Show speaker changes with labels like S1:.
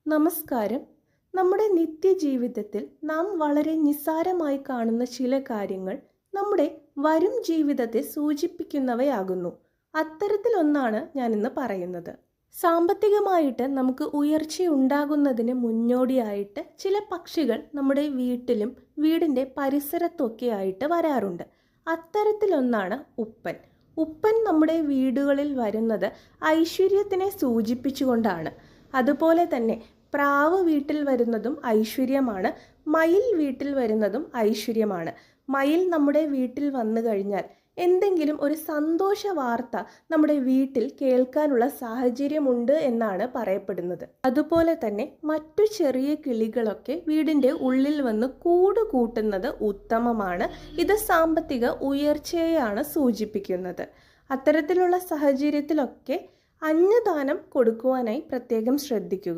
S1: നമസ്കാരം. നമ്മുടെ നിത്യജീവിതത്തിൽ നാം വളരെ നിസ്സാരമായി കാണുന്ന ചില കാര്യങ്ങൾ നമ്മുടെ വരും ജീവിതത്തെ സൂചിപ്പിക്കുന്നവയാകുന്നു. അത്തരത്തിലൊന്നാണ് ഞാനിന്ന് പറയുന്നത്. സാമ്പത്തികമായിട്ട് നമുക്ക് ഉയർച്ചയുണ്ടാകുന്നതിന് മുന്നോടിയായിട്ട് ചില പക്ഷികൾ നമ്മുടെ വീട്ടിലും വീടിൻ്റെ പരിസരത്തൊക്കെയായിട്ട് വരാറുണ്ട്. അത്തരത്തിലൊന്നാണ് ഉപ്പൻ. ഉപ്പൻ നമ്മുടെ വീടുകളിൽ വരുന്നത് ഐശ്വര്യത്തിനെ സൂചിപ്പിച്ചുകൊണ്ടാണ്. അതുപോലെ തന്നെ പ്രാവ് വീട്ടിൽ വരുന്നതും ഐശ്വര്യമാണ്, മയിൽ വീട്ടിൽ വരുന്നതും ഐശ്വര്യമാണ്. മയിൽ നമ്മുടെ വീട്ടിൽ വന്നു കഴിഞ്ഞാൽ എന്തെങ്കിലും ഒരു സന്തോഷ വാർത്ത നമ്മുടെ വീട്ടിൽ കേൾക്കാനുള്ള സാഹചര്യമുണ്ട് എന്നാണ് പറയപ്പെടുന്നത്. അതുപോലെ തന്നെ മറ്റു ചെറിയ കിളികളൊക്കെ വീടിൻ്റെ ഉള്ളിൽ വന്ന് കൂട് കൂട്ടുന്നത് ഉത്തമമാണ്. ഇത് സാമ്പത്തിക ഉയർച്ചയെയാണ് സൂചിപ്പിക്കുന്നത്. അത്തരത്തിലുള്ള സാഹചര്യത്തിലൊക്കെ അന്നദാനം കൊടുക്കുവാനായി പ്രത്യേകം ശ്രദ്ധിക്കുക.